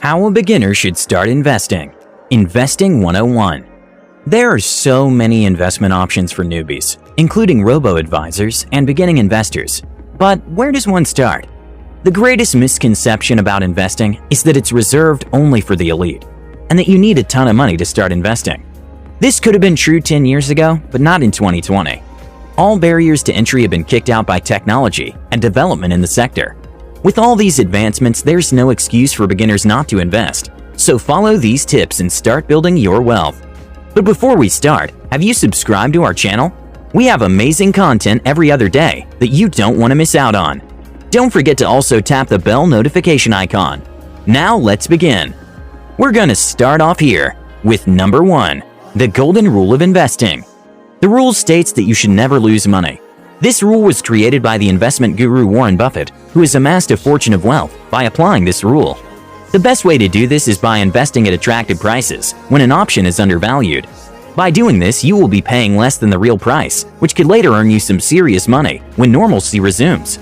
How a beginner should start investing. Investing 101. There are so many investment options for newbies, including robo-advisors and beginning investors. But where does one start? The greatest misconception about investing is that it's reserved only for the elite, and that you need a ton of money to start investing. This could have been true 10 years ago, but not in 2020. All barriers to entry have been kicked out by technology and development in the sector. With all these advancements, there's no excuse for beginners not to invest. So follow these tips and start building your wealth. But before we start, have you subscribed to our channel? We have amazing content every other day that you don't want to miss out on. Don't forget to also tap the bell notification icon. Now let's begin. We're going to start off here with number 1, the golden rule of investing. The rule states that you should never lose money. This rule was created by the investment guru Warren Buffett, who has amassed a fortune of wealth by applying this rule. The best way to do this is by investing at attractive prices when an option is undervalued. By doing this, you will be paying less than the real price, which could later earn you some serious money when normalcy resumes.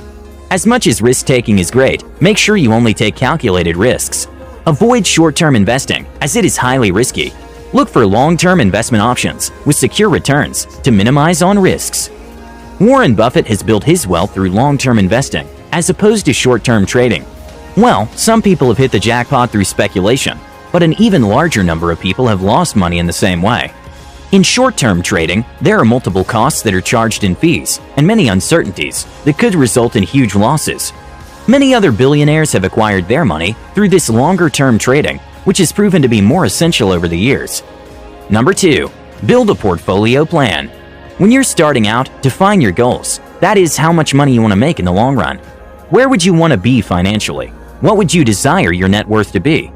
As much as risk-taking is great, make sure you only take calculated risks. Avoid short-term investing, as it is highly risky. Look for long-term investment options with secure returns to minimize on risks. Warren Buffett has built his wealth through long-term investing, as opposed to short-term trading. Well, some people have hit the jackpot through speculation, but an even larger number of people have lost money in the same way. In short-term trading, there are multiple costs that are charged in fees, and many uncertainties that could result in huge losses. Many other billionaires have acquired their money through this longer-term trading, which has proven to be more essential over the years. Number 2, build a portfolio plan. When you're starting out, define your goals. That is how much money you want to make in the long run. Where would you want to be financially? What would you desire your net worth to be?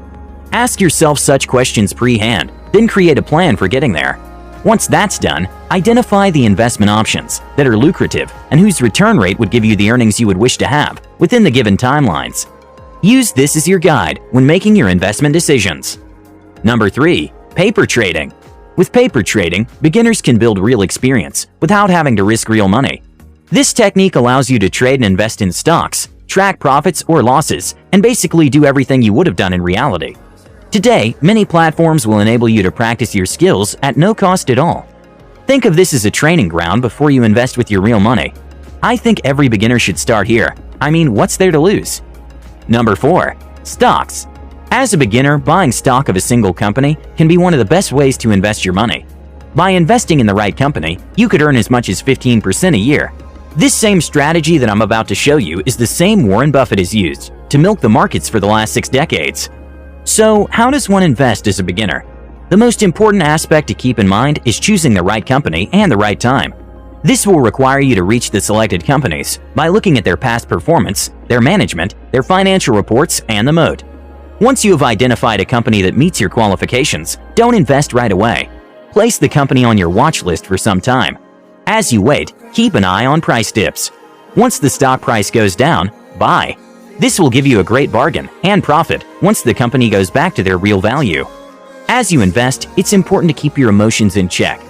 Ask yourself such questions pre-hand, then create a plan for getting there. Once that's done, identify the investment options that are lucrative and whose return rate would give you the earnings you would wish to have within the given timelines. Use this as your guide when making your investment decisions. Number 3, paper trading. With paper trading, beginners can build real experience without having to risk real money. This technique allows you to trade and invest in stocks, track profits or losses, and basically do everything you would have done in reality. Today, many platforms will enable you to practice your skills at no cost at all. Think of this as a training ground before you invest with your real money. I think every beginner should start here. I mean, what's there to lose? Number 4, stocks. As a beginner, buying stock of a single company can be one of the best ways to invest your money. By investing in the right company, you could earn as much as 15% a year. This same strategy that I'm about to show you is the same Warren Buffett has used to milk the markets for the last 6 decades. So, how does one invest as a beginner? The most important aspect to keep in mind is choosing the right company and the right time. This will require you to reach the selected companies by looking at their past performance, their management, their financial reports, and the moat. Once you have identified a company that meets your qualifications, don't invest right away. Place the company on your watch list for some time. As you wait, keep an eye on price dips. Once the stock price goes down, buy. This will give you a great bargain and profit once the company goes back to their real value. As you invest, it's important to keep your emotions in check.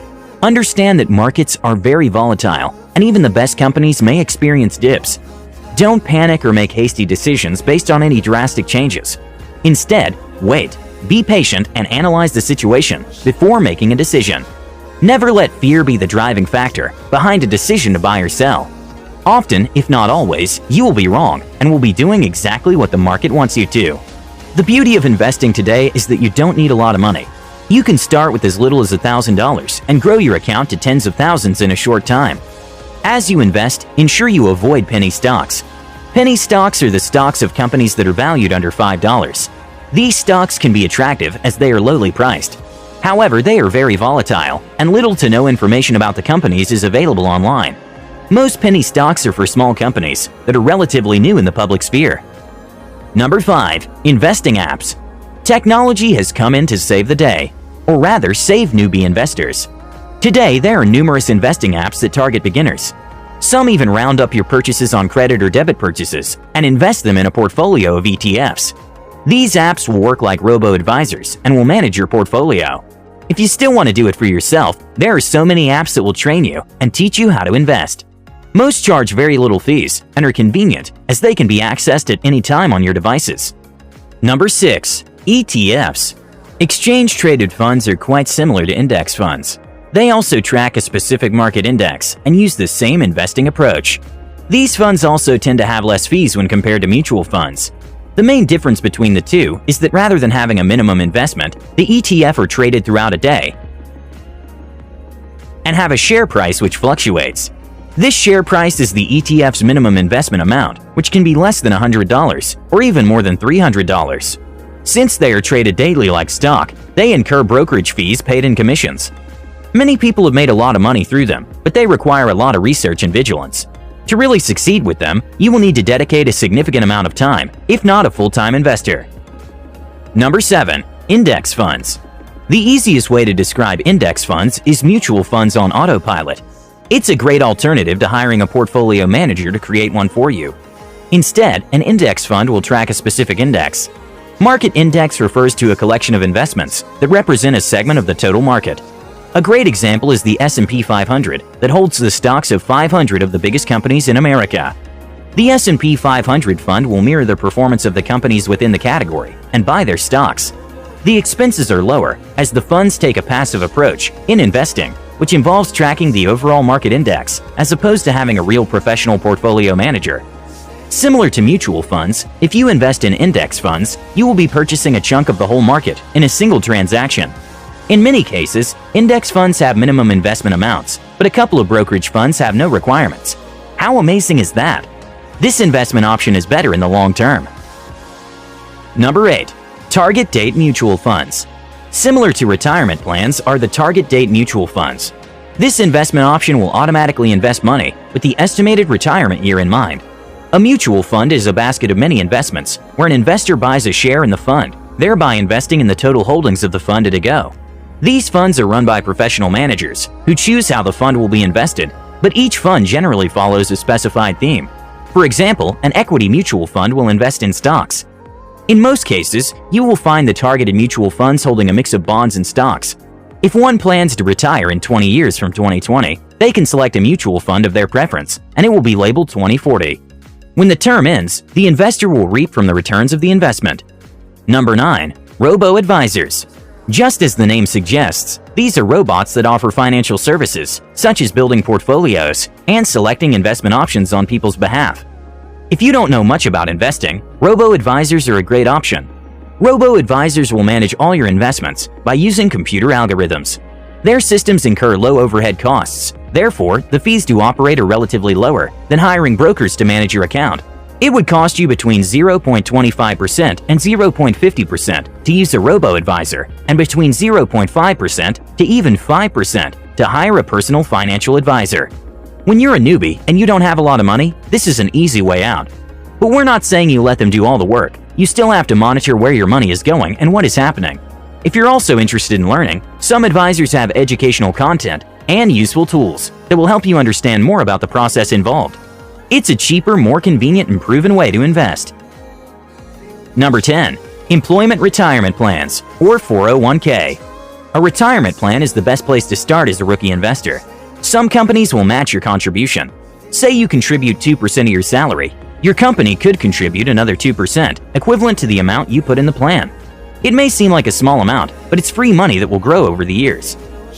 Understand that markets are very volatile, and even the best companies may experience dips. Don't panic or make hasty decisions based on any drastic changes. Instead, wait, be patient, and analyze the situation before making a decision. Never let fear be the driving factor behind a decision to buy or sell. Often, if not always, you will be wrong and will be doing exactly what the market wants you to. The beauty of investing today is that you don't need a lot of money. You can start with as little as $1,000 and grow your account to tens of thousands in a short time. As you invest, ensure you avoid penny stocks. Penny stocks are the stocks of companies that are valued under $5. These stocks can be attractive as they are lowly priced. However, they are very volatile, and little to no information about the companies is available online. Most penny stocks are for small companies that are relatively new in the public sphere. Number 5, investing apps. Technology has come in to save the day, or rather save newbie investors. Today, there are numerous investing apps that target beginners. Some even round up your purchases on credit or debit purchases and invest them in a portfolio of ETFs. These apps will work like robo-advisors and will manage your portfolio. If you still want to do it for yourself, there are so many apps that will train you and teach you how to invest. Most charge very little fees and are convenient as they can be accessed at any time on your devices. Number 6, ETFs. Exchange-traded funds are quite similar to index funds. They also track a specific market index and use the same investing approach. These funds also tend to have less fees when compared to mutual funds. The main difference between the two is that rather than having a minimum investment, the ETF are traded throughout a day and have a share price which fluctuates. This share price is the ETF's minimum investment amount, which can be less than $100 or even more than $300. Since they are traded daily like stock, they incur brokerage fees paid in commissions. Many people have made a lot of money through them, but they require a lot of research and vigilance. To really succeed with them, you will need to dedicate a significant amount of time, if not a full-time investor. Number 7. Index funds. The easiest way to describe index funds is mutual funds on autopilot. It's a great alternative to hiring a portfolio manager to create one for you. Instead, an index fund will track a specific index. Market index refers to a collection of investments that represent a segment of the total market. A great example is the S&P 500 that holds the stocks of 500 of the biggest companies in America. The S&P 500 fund will mirror the performance of the companies within the category and buy their stocks. The expenses are lower as the funds take a passive approach in investing, which involves tracking the overall market index as opposed to having a real professional portfolio manager. Similar to mutual funds, if you invest in index funds, you will be purchasing a chunk of the whole market in a single transaction. In many cases, index funds have minimum investment amounts, but a couple of brokerage funds have no requirements. How amazing is that? This investment option is better in the long term. Number 8. Target Date Mutual Funds. Similar to retirement plans are the Target Date Mutual Funds. This investment option will automatically invest money with the estimated retirement year in mind. A mutual fund is a basket of many investments where an investor buys a share in the fund, thereby investing in the total holdings of the fund at a go. These funds are run by professional managers who choose how the fund will be invested, but each fund generally follows a specified theme. For example, an equity mutual fund will invest in stocks. In most cases, you will find the targeted mutual funds holding a mix of bonds and stocks. If one plans to retire in 20 years from 2020, they can select a mutual fund of their preference, and it will be labeled 2040. When the term ends, the investor will reap from the returns of the investment. Number 9. Robo-advisors. Just as the name suggests, these are robots that offer financial services, such as building portfolios and selecting investment options on people's behalf. If you don't know much about investing, robo-advisors are a great option. Robo-advisors will manage all your investments by using computer algorithms. Their systems incur low overhead costs. Therefore, the fees to operate are relatively lower than hiring brokers to manage your account. It would cost you between 0.25% and 0.50% to use a robo-advisor and between 0.5% to even 5% to hire a personal financial advisor. When you're a newbie and you don't have a lot of money, this is an easy way out. But we're not saying you let them do all the work. You still have to monitor where your money is going and what is happening. If you're also interested in learning, some advisors have educational content and useful tools that will help you understand more about the process involved. It's a cheaper, more convenient, and proven way to invest. Number 10. Employment Retirement Plans, or 401k. A retirement plan is the best place to start as a rookie investor. Some companies will match your contribution. Say you contribute 2% of your salary. Your company could contribute another 2%, equivalent to the amount you put in the plan. It may seem like a small amount, but it's free money that will grow over the years.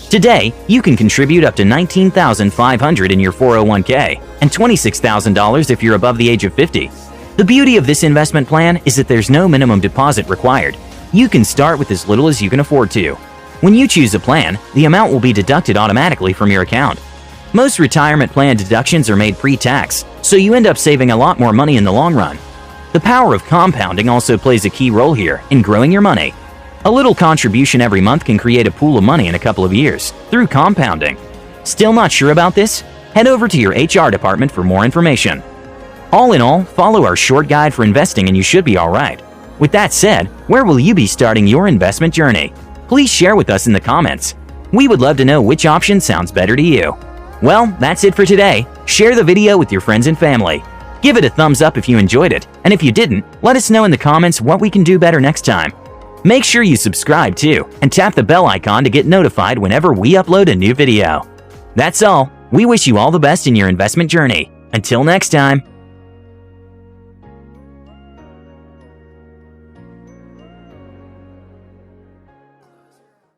Today, you can contribute up to $19,500 in your 401k and $26,000 if you're above the age of 50. The beauty of this investment plan is that there's no minimum deposit required. You can start with as little as you can afford to. When you choose a plan, the amount will be deducted automatically from your account. Most retirement plan deductions are made pre-tax, so you end up saving a lot more money in the long run. The power of compounding also plays a key role here in growing your money. A little contribution every month can create a pool of money in a couple of years through compounding. Still not sure about this? Head over to your HR department for more information. All in all, follow our short guide for investing and you should be alright. With that said, where will you be starting your investment journey? Please share with us in the comments. We would love to know which option sounds better to you. Well, that's it for today. Share the video with your friends and family. Give it a thumbs up if you enjoyed it, and if you didn't, let us know in the comments what we can do better next time. Make sure you subscribe too, and tap the bell icon to get notified whenever we upload a new video. That's all. We wish you all the best in your investment journey. Until next time.